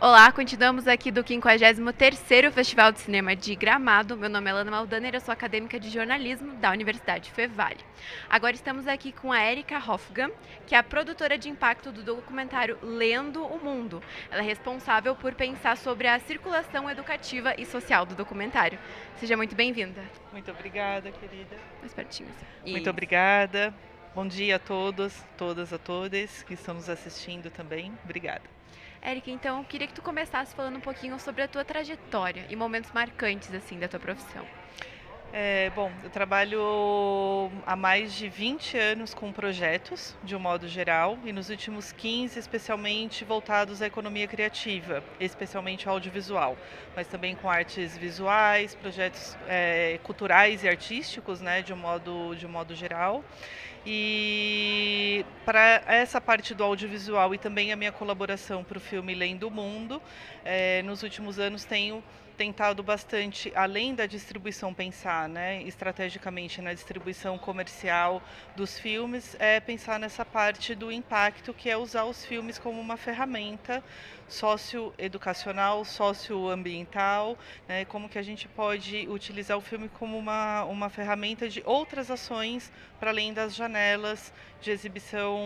Olá, continuamos aqui do 53º Festival de Cinema de Gramado. Meu nome é Lana Maldaner, eu sou acadêmica de jornalismo da Universidade Fevale. Agora estamos aqui com a Erika Hofgan, que é a produtora de impacto do documentário Lendo o Mundo. Ela é responsável por pensar sobre a circulação educativa e social do documentário. Seja muito bem-vinda. Muito obrigada, querida. Mais pertinho. Assim. Muito obrigada. Bom dia a todos, todas a todas que estão nos assistindo também. Obrigada. Érica, então eu queria que tu começasse falando um pouquinho sobre a tua trajetória e momentos marcantes assim da tua profissão. Bom, eu trabalho há mais de 20 anos com projetos, de um modo geral, e nos últimos 15, especialmente voltados à economia criativa, especialmente ao audiovisual, mas também com artes visuais, projetos culturais e artísticos, né, de um modo geral. E para essa parte do audiovisual e também a minha colaboração para o filme Lendo o Mundo, nos últimos anos tenho tentado bastante, além da distribuição, pensar, né, estrategicamente na distribuição comercial dos filmes, pensar nessa parte do impacto, que é usar os filmes como uma ferramenta socioeducacional, socioambiental, né, como que a gente pode utilizar o filme como uma ferramenta de outras ações para além das janelas de exibição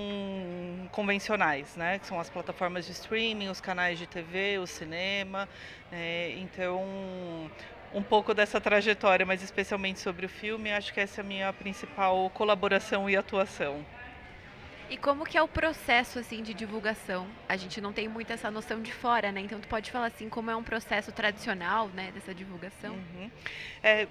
convencionais, né, que são as plataformas de streaming, os canais de TV, o cinema. Então, um pouco dessa trajetória, mas especialmente sobre o filme, acho que essa é a minha principal colaboração e atuação. E como que é o processo assim de divulgação? A gente não tem muito essa noção de fora, né? Então tu pode falar assim como é um processo tradicional, né, dessa divulgação? Uhum.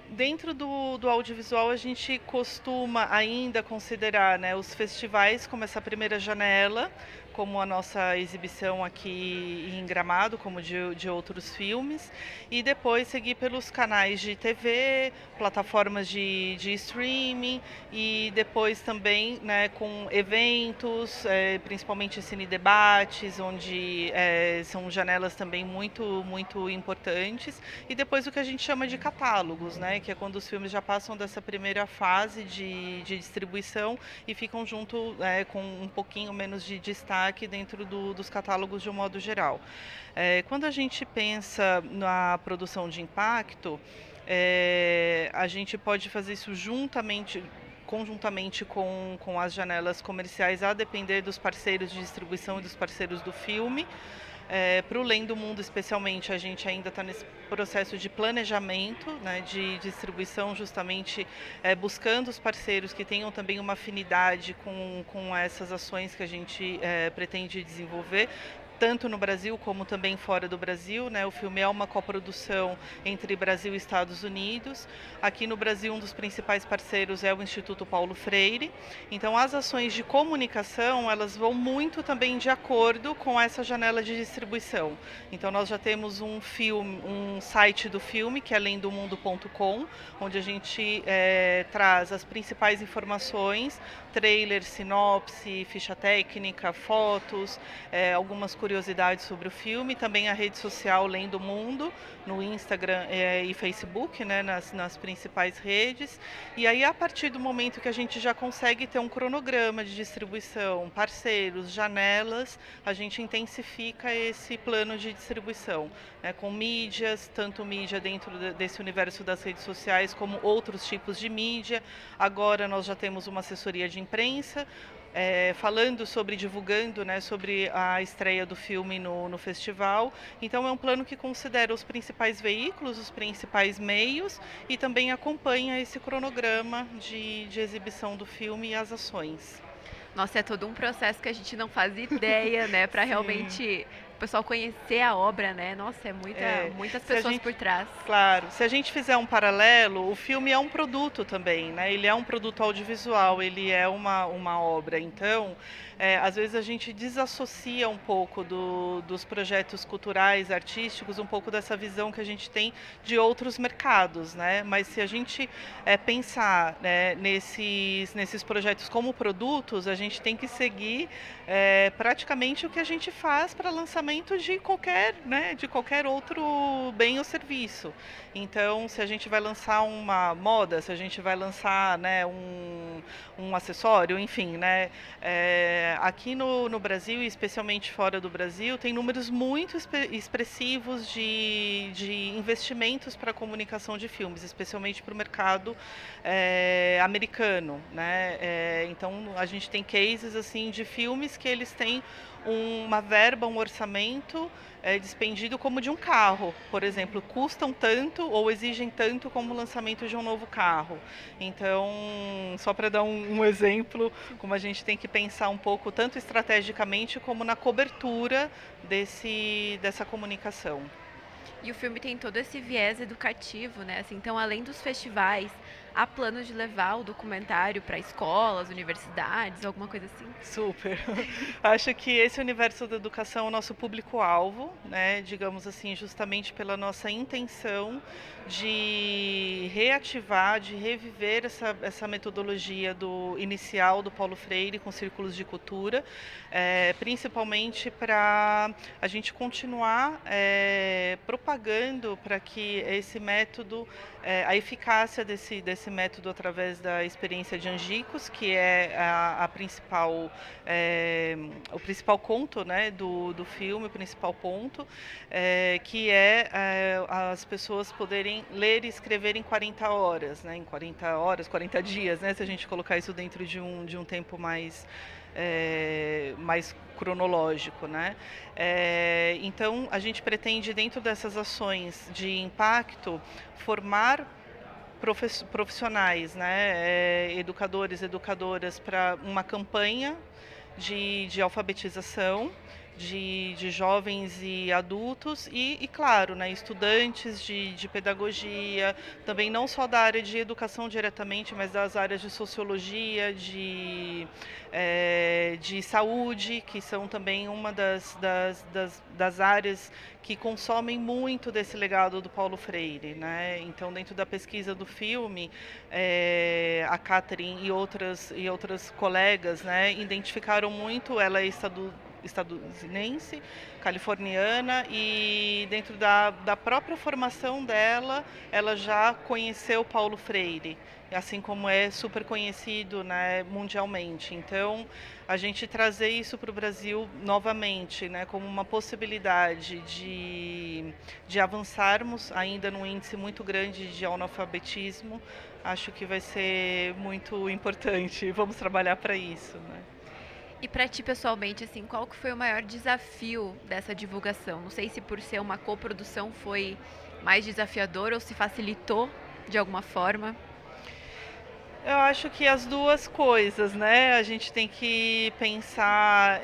Dentro do audiovisual, a gente costuma ainda considerar, né, os festivais como essa primeira janela, como a nossa exibição aqui em Gramado, como de outros filmes, e depois seguir pelos canais de TV, plataformas de streaming, e depois também, né, com eventos, principalmente cine debates, onde são janelas também muito importantes, e depois o que a gente chama de catálogos, né, que é quando os filmes já passam dessa primeira fase de distribuição e ficam junto com um pouquinho menos de destaque dentro dos catálogos de um modo geral. Quando a gente pensa na produção de impacto, a gente pode fazer isso conjuntamente com as janelas comerciais, a depender dos parceiros de distribuição e dos parceiros do filme. Para o Lendo o Mundo, especialmente, a gente ainda está nesse processo de planejamento, né, de distribuição, justamente buscando os parceiros que tenham também uma afinidade com essas ações que a gente pretende desenvolver, tanto no Brasil como também fora do Brasil, né? O filme é uma coprodução entre Brasil e Estados Unidos. Aqui no Brasil, um dos principais parceiros é o Instituto Paulo Freire. Então, as ações de comunicação, elas vão muito também de acordo com essa janela de distribuição. Então, nós já temos um site do filme, que é lendomundo.com, onde a gente traz as principais informações, trailer, sinopse, ficha técnica, fotos, algumas curiosidades sobre o filme, também a rede social Lendo o Mundo, no Instagram e Facebook, né, nas principais redes. E aí, a partir do momento que a gente já consegue ter um cronograma de distribuição, parceiros, janelas, a gente intensifica esse plano de distribuição, né, com mídias, tanto mídia dentro desse universo das redes sociais, como outros tipos de mídia. Agora nós já temos uma assessoria de imprensa, falando divulgando, né, sobre a estreia do filme no festival. Então é um plano que considera os principais veículos, os principais meios e também acompanha esse cronograma de exibição do filme e as ações. Nossa, é todo um processo que a gente não faz ideia, né, para realmente o pessoal conhecer a obra, né? Nossa, muitas pessoas por trás. Claro, se a gente fizer um paralelo, o filme é um produto também, né? Ele é um produto audiovisual, ele é uma obra. Então, às vezes a gente desassocia um pouco dos projetos culturais, artísticos, um pouco dessa visão que a gente tem de outros mercados, né? Mas se a gente pensar, né, nesses projetos como produtos, a gente tem que seguir praticamente o que a gente faz para lançamento lançamento de qualquer, né, de qualquer outro bem ou serviço. Então, se a gente vai lançar uma moda, se a gente vai lançar, né, um acessório, enfim, né, aqui no Brasil, e especialmente fora do Brasil, tem números muito expressivos de investimentos para a comunicação de filmes, especialmente para o mercado americano, né? Então, a gente tem cases assim de filmes que eles têm uma verba, um orçamento despendido como de um carro, por exemplo, custam tanto ou exigem tanto como o lançamento de um novo carro. Então, só para dar um exemplo, como a gente tem que pensar um pouco tanto estrategicamente como na cobertura dessa comunicação. E o filme tem todo esse viés educativo, né? Assim, então, além dos festivais, há planos de levar o documentário para escolas, universidades, alguma coisa assim? Super. Acho que esse universo da educação é o nosso público-alvo, né? Digamos assim, justamente pela nossa intenção de reativar, de reviver essa metodologia inicial do Paulo Freire com círculos de cultura, principalmente para a gente continuar propagando para que esse método, a eficácia desse método através da experiência de Angicos, que é o principal conto, né, do filme, o principal ponto, que as pessoas poderem ler e escrever em 40 horas, né, em 40 horas, 40 dias, né, se a gente colocar isso dentro de um tempo mais cronológico, né? Então, a gente pretende, dentro dessas ações de impacto, formar profissionais, né? Educadores, educadoras, para uma campanha de alfabetização de jovens e adultos e claro, né, estudantes de pedagogia, também não só da área de educação diretamente, mas das áreas de sociologia, de saúde, que são também uma das áreas que consomem muito desse legado do Paulo Freire, né? Então, dentro da pesquisa do filme, a Catherine e outras colegas, né, identificaram muito, ela é estadunidense, californiana, e dentro da própria formação dela, ela já conheceu Paulo Freire, assim como é super conhecido, né, mundialmente. Então, a gente trazer isso para o Brasil novamente, né, como uma possibilidade de avançarmos ainda num índice muito grande de analfabetismo, acho que vai ser muito importante. Vamos trabalhar para isso, né? E para ti pessoalmente, assim, qual que foi o maior desafio dessa divulgação? Não sei se por ser uma coprodução foi mais desafiador ou se facilitou de alguma forma. Eu acho que as duas coisas, né? A gente tem que pensar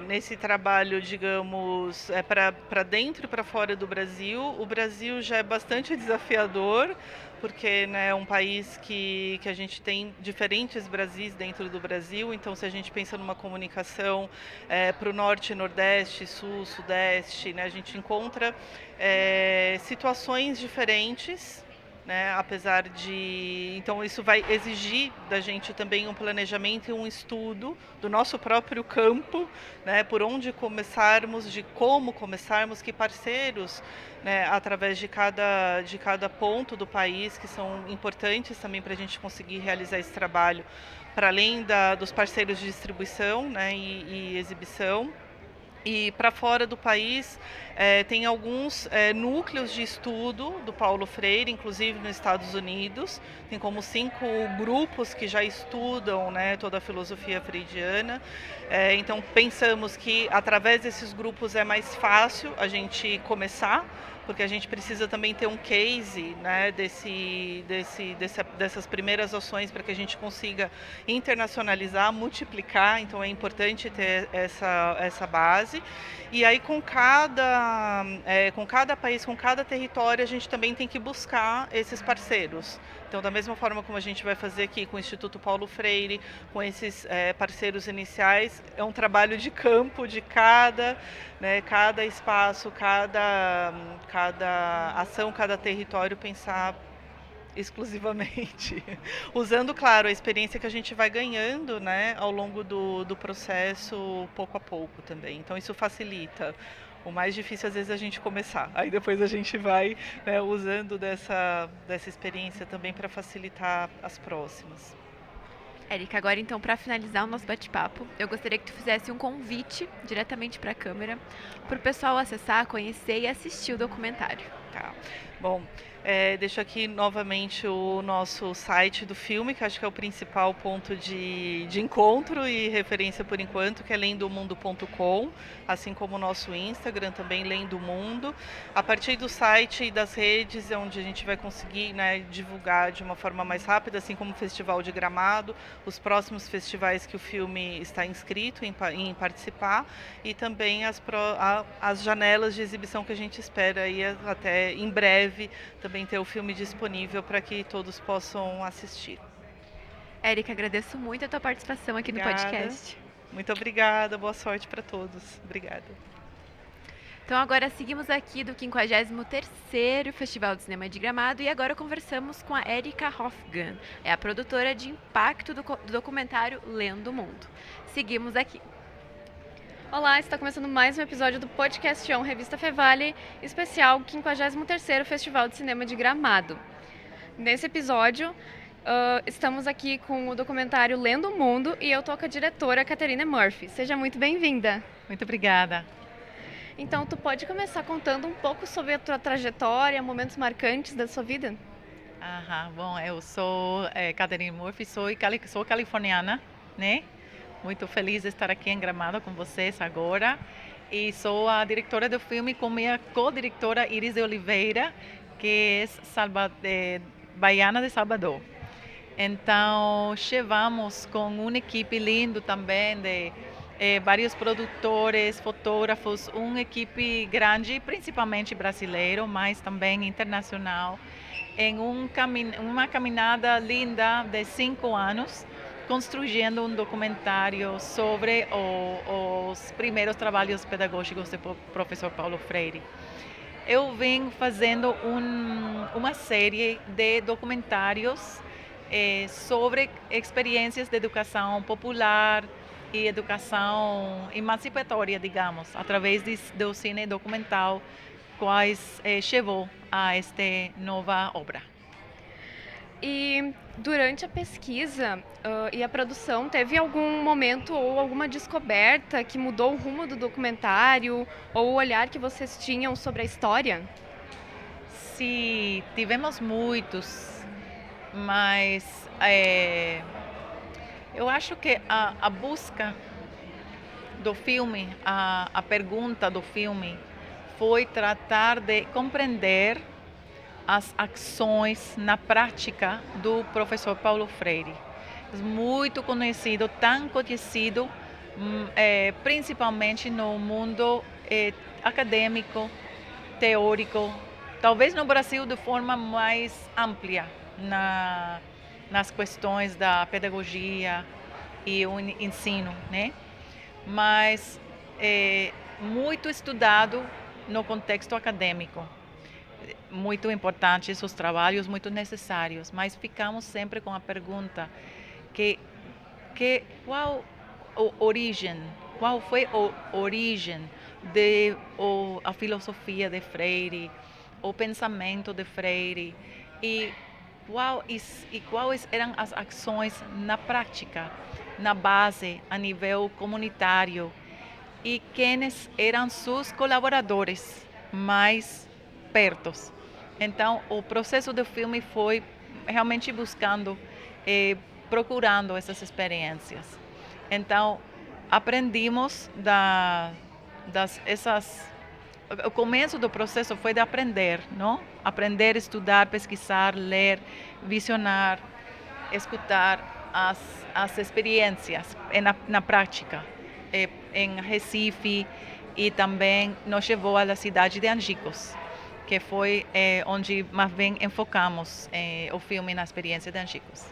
nesse trabalho, digamos, para dentro e para fora do Brasil. O Brasil já é bastante desafiador, porque, né, é um país que a gente tem diferentes Brasis dentro do Brasil. Então, se a gente pensa numa comunicação para o norte, nordeste, sul, sudeste, né, a gente encontra situações diferentes, né, apesar de... Então, isso vai exigir da gente também um planejamento e um estudo do nosso próprio campo, né, por onde começarmos, de como começarmos, que parceiros, né, através de cada ponto do país, que são importantes também para a gente conseguir realizar esse trabalho, para além dos parceiros de distribuição, né, e exibição. E para fora do país, tem alguns núcleos de estudo do Paulo Freire, inclusive nos Estados Unidos. Tem como 5 grupos que já estudam, né, toda a filosofia freudiana. Então, pensamos que através desses grupos é mais fácil a gente começar, porque a gente precisa também ter um case, né, dessas primeiras ações para que a gente consiga internacionalizar, multiplicar. Então é importante ter essa base. E aí com cada país, com cada território, a gente também tem que buscar esses parceiros. Então, da mesma forma como a gente vai fazer aqui com o Instituto Paulo Freire, com esses parceiros iniciais, é um trabalho de campo de cada espaço, cada ação, cada território, pensar exclusivamente. Usando, claro, a experiência que a gente vai ganhando, né, ao longo do processo, pouco a pouco também. Então, isso facilita. O mais difícil, às vezes, é a gente começar. Aí depois a gente vai, né, usando dessa experiência também para facilitar as próximas. Érica, agora então, para finalizar o nosso bate-papo, eu gostaria que tu fizesse um convite diretamente para a câmera, para o pessoal acessar, conhecer e assistir o documentário. Tá. Bom, deixo aqui novamente o nosso site do filme, que acho que é o principal ponto de encontro e referência por enquanto, que é lendomundo.com, assim como o nosso Instagram também, Lendo Mundo. A partir do site e das redes é onde a gente vai conseguir, né, divulgar de uma forma mais rápida, assim como o Festival de Gramado, os próximos festivais que o filme está inscrito em participar, e também as janelas de exibição que a gente espera aí até em breve também ter o filme disponível para que todos possam assistir. Érica, agradeço muito a tua participação aqui no podcast. Muito obrigada, boa sorte para todos. Obrigada. Então agora seguimos aqui do 53º Festival de Cinema de Gramado e agora conversamos com a Erika Hofgan, é a produtora de impacto do documentário Lendo Mundo. Seguimos aqui. Olá, está começando mais um episódio do Podcast On Revista Fevale, especial 53º Festival de Cinema de Gramado. Nesse episódio, estamos aqui com o documentário Lendo Mundo e eu tô com a diretora Catherine Murphy. Seja muito bem-vinda. Muito obrigada. Então, tu pode começar contando um pouco sobre a tua trajetória, momentos marcantes da sua vida? Bom, eu sou Catherine Murphy, sou californiana, né? Muito feliz de estar aqui em Gramado com vocês agora. E sou a diretora do filme com minha co-diretora Iris de Oliveira, que é baiana de Salvador. Então, chegamos com uma equipe linda também de vários produtores, fotógrafos, uma equipe grande, principalmente brasileiro, mas também internacional, em uma caminhada linda de 5 anos, construindo um documentário sobre os primeiros trabalhos pedagógicos do professor Paulo Freire. Eu vim fazendo uma série de documentários sobre experiências de educação popular e educação emancipatória, digamos, através do cine documental, quais chegou a esta nova obra. E durante a pesquisa e a produção, teve algum momento ou alguma descoberta que mudou o rumo do documentário ou o olhar que vocês tinham sobre a história? Sim, tivemos muitos, mas eu acho que a busca do filme, a pergunta do filme, foi tratar de compreender as ações na prática do professor Paulo Freire. Muito conhecido, tão conhecido, principalmente no mundo acadêmico, teórico, talvez no Brasil de forma mais ampla, nas questões da pedagogia e o ensino, né? Mas muito estudado no contexto acadêmico. Muito importantes os trabalhos, muito necessários, mas ficamos sempre com a pergunta qual foi a origem a filosofia de Freire, o pensamento de Freire e quais eram as ações na prática, na base, a nível comunitário, e quem eram seus colaboradores mais pertos. Então, o processo do filme foi realmente buscando, procurando essas experiências. Então, aprendimos o começo do processo foi de aprender, não? Aprender, estudar, pesquisar, ler, visionar, escutar as experiências na prática, em Recife, e também nos levou à cidade de Angicos, que foi onde mais bem enfocamos o filme na experiência de Angicos.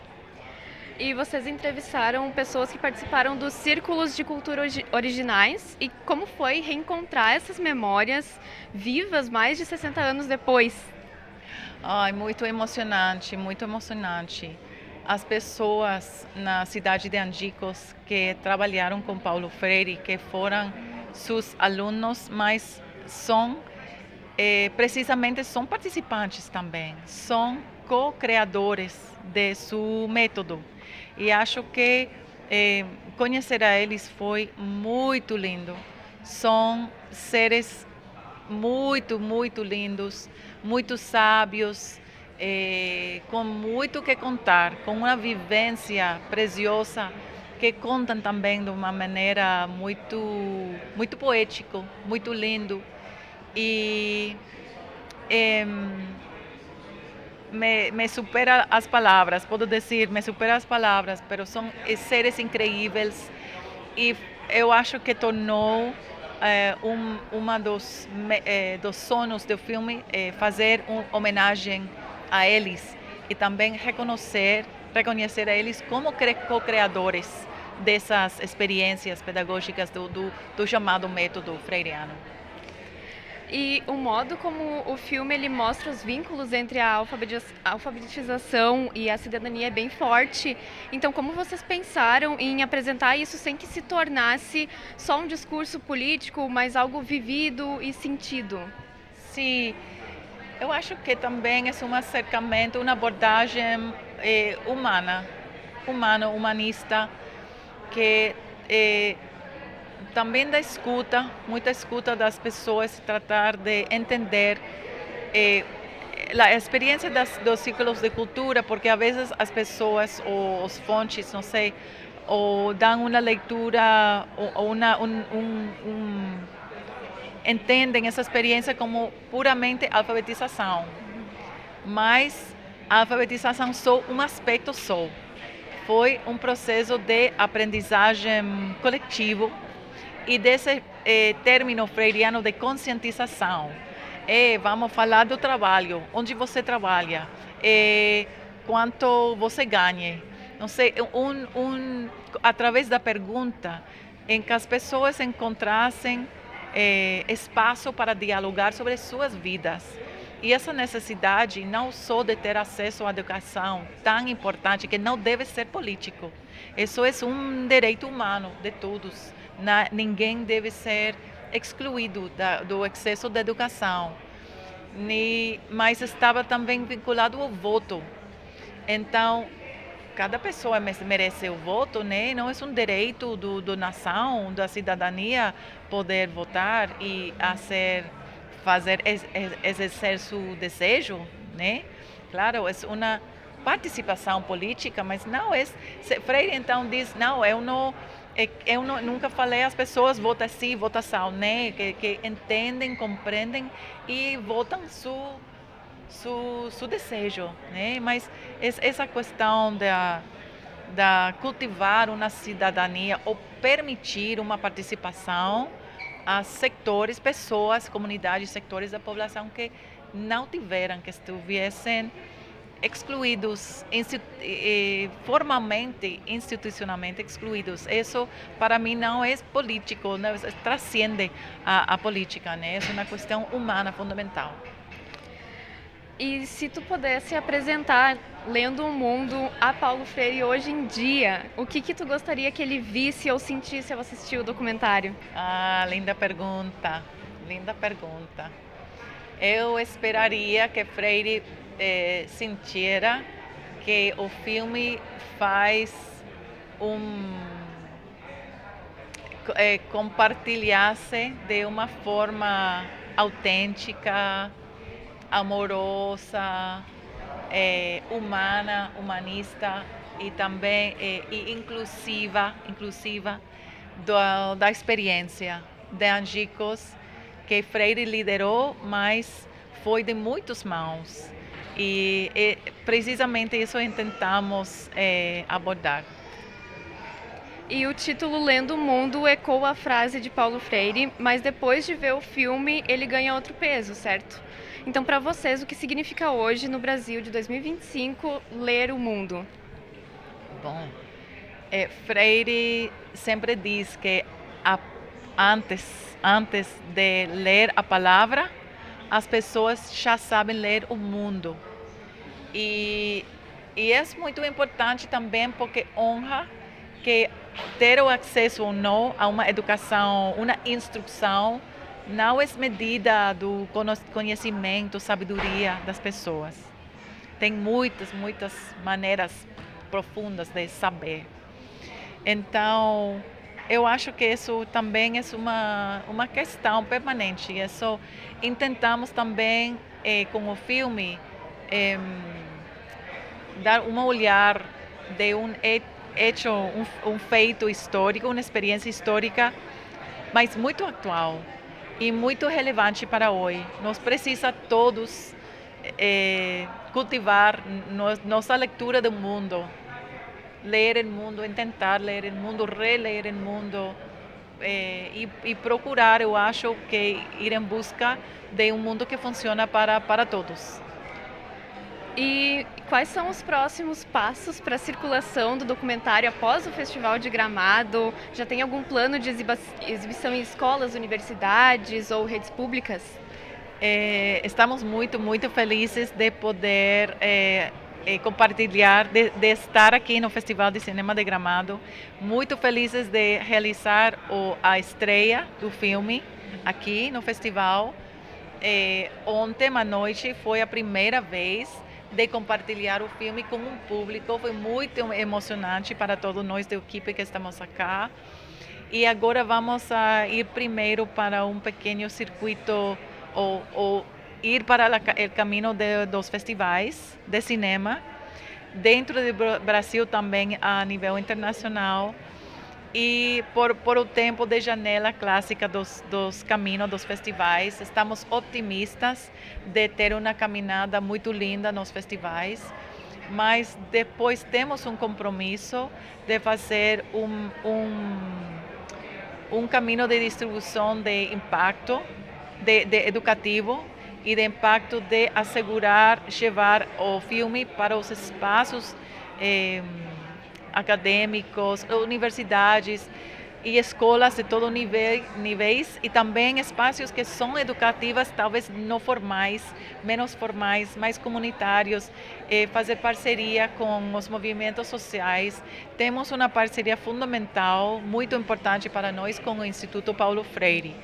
E vocês entrevistaram pessoas que participaram dos círculos de cultura originais, e como foi reencontrar essas memórias vivas mais de 60 anos depois? Ai, muito emocionante, muito emocionante. As pessoas na cidade de Angicos que trabalharam com Paulo Freire, que foram seus alunos, mas são precisamente são participantes também, são co-criadores de seu método. E acho que conhecer a eles foi muito lindo. São seres muito, muito lindos, muito sábios, com muito que contar, com uma vivência preciosa que contam também de uma maneira muito, muito poético, muito lindo. E me supera as palavras, posso dizer, me supera as palavras, mas são seres incríveis e eu acho que tornou uma dos sonhos do filme fazer uma homenagem a eles e também reconhecer a eles como co-criadores dessas experiências pedagógicas do chamado método freiriano. E o modo como o filme ele mostra os vínculos entre a alfabetização e a cidadania é bem forte. Então, como vocês pensaram em apresentar isso sem que se tornasse só um discurso político, mas algo vivido e sentido? Sim, eu acho que também é um acercamento, uma abordagem humanista, que também da escuta, muita escuta das pessoas, tratar de entender a experiência dos círculos de cultura, porque às vezes as pessoas ou os fontes, não sei, ou dão uma leitura ou entendem essa experiência como puramente alfabetização. Mas a alfabetização só um aspecto só. Foi um processo de aprendizagem coletivo e desse término freiriano de conscientização. Vamos falar do trabalho, onde você trabalha, quanto você ganha. Não sei, através da pergunta, em que as pessoas encontrassem espaço para dialogar sobre suas vidas. E essa necessidade não só de ter acesso à educação tão importante, que não deve ser político. Isso é um direito humano de todos. Ninguém deve ser excluído do acesso à educação. Mas estava também vinculado ao voto. Então, cada pessoa merece o voto, né? Não é um direito da nação, da cidadania, poder votar e exercer seu desejo, né? Claro, é uma participação política, mas não é. Freire então diz, não, eu nunca falei às pessoas vota sim, votação, né? Que entendem, compreendem e votam seu desejo, né? Mas essa questão da cultivar uma cidadania ou permitir uma participação a setores, pessoas, comunidades, setores da população que não tiveram, que estivessem excluídos, formalmente, institucionalmente excluídos. Isso, para mim, não é político, não, transcende a política, né? É uma questão humana fundamental. E se tu pudesse apresentar, lendo o mundo, a Paulo Freire hoje em dia, o que tu gostaria que ele visse ou sentisse ao assistir o documentário? Ah, linda pergunta, linda pergunta. Eu esperaria que Freire sentira que o filme faz compartilhasse de uma forma autêntica, amorosa, humana, humanista e também inclusiva da experiência de Angicos, que Freire liderou, mas foi de muitas mãos. E precisamente isso tentamos abordar. E o título Lendo o Mundo ecoa a frase de Paulo Freire, mas depois de ver o filme, ele ganha outro peso, certo? Então, para vocês, o que significa hoje, no Brasil de 2025, ler o mundo? Bom, Freire sempre diz que antes de ler a palavra, as pessoas já sabem ler o mundo. E é muito importante também porque honra que ter o acesso ou não a uma educação, uma instrução, não é medida do conhecimento, sabedoria das pessoas. Tem muitas maneiras profundas de saber. Então, eu acho que isso também é uma questão permanente. Isso tentamos também, com o filme, dar um olhar de um feito histórico, uma experiência histórica, mas muito atual e muito relevante para hoje. Nós precisamos todos cultivar nossa leitura do mundo, ler o mundo, tentar ler o mundo, reler o mundo e procurar, eu acho, que ir em busca de um mundo que funciona para todos. E quais são os próximos passos para a circulação do documentário após o Festival de Gramado? Já tem algum plano de exibição em escolas, universidades ou redes públicas? Estamos muito felizes de poder compartilhar, de estar aqui no Festival de Cinema de Gramado. Muito felizes de realizar a estreia do filme aqui no festival. Ontem à noite foi a primeira vez de compartilhar o filme com um público. Foi muito emocionante para todos nós da equipe que estamos aqui. E agora vamos a ir primeiro para um pequeno circuito ou ir para o caminho dos festivais de cinema, dentro do Brasil também a nível internacional. E por o tempo de janela clássica dos caminhos dos festivais, estamos otimistas de ter uma caminhada muito linda nos festivais, mas depois temos um compromisso de fazer um caminho de distribuição de impacto de educativo e de impacto de assegurar, levar o filme para os espaços acadêmicos, universidades e escolas de todos os níveis e também espaços que são educativos, talvez não formais, menos formais, mais comunitários, fazer parceria com os movimentos sociais. Temos uma parceria fundamental, muito importante para nós, com o Instituto Paulo Freire,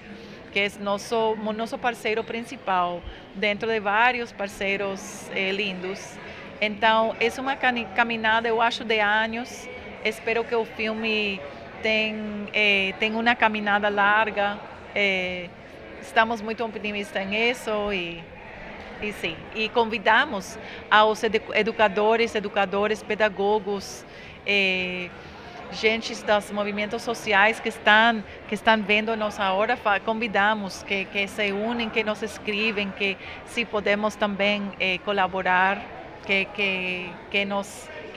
que é nosso parceiro principal, dentro de vários parceiros lindos. Então, é uma caminhada, eu acho, de anos. Espero que o filme tenha uma caminhada larga. Estamos muito otimistas nisso e sim. E convidamos aos educadores, pedagogos, gente dos movimentos sociais que estão vendo nossa hora, convidamos que se unem, que nos escrevem, que se podemos também colaborar, que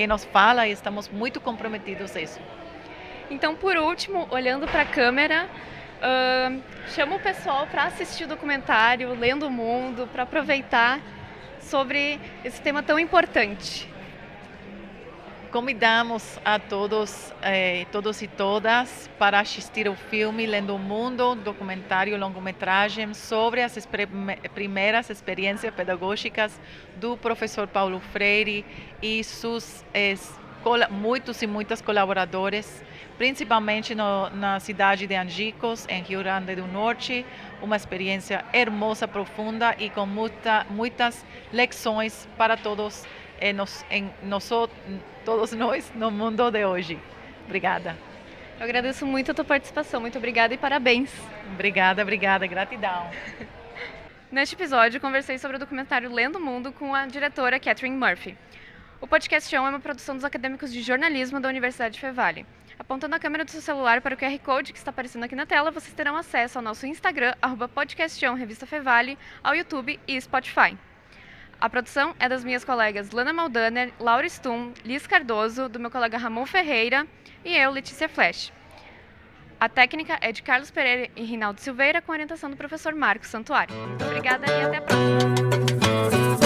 nos fala, e estamos muito comprometidos a isso. Então, por último, olhando para a câmera, chama o pessoal para assistir o documentário, lendo o mundo, para aproveitar sobre esse tema tão importante. Convidamos a todos e todas para assistir o filme Lendo o Mundo, documentário longometragem sobre as primeiras experiências pedagógicas do professor Paulo Freire e seus muitos colaboradores, principalmente na cidade de Angicos, em Rio Grande do Norte. Uma experiência hermosa, profunda e com muitas lições para todos todos nós no mundo de hoje. Obrigada. Eu agradeço muito a tua participação. Muito obrigada e parabéns. Obrigada. Gratidão. Neste episódio, conversei sobre o documentário Lendo o Mundo com a diretora Catherine Murphy. O Podcast é uma produção dos acadêmicos de jornalismo da Universidade Fevale. Apontando a câmera do seu celular para o QR Code que está aparecendo aqui na tela, vocês terão acesso ao nosso Instagram, @podcastion, Revista Fevale, ao YouTube e Spotify. A produção é das minhas colegas Lana Maldaner, Laura Stum, Liz Cardoso, do meu colega Ramon Ferreira e eu, Letícia Flash. A técnica é de Carlos Pereira e Rinaldo Silveira, com orientação do professor Marcos Santuário. Muito obrigada e até a próxima!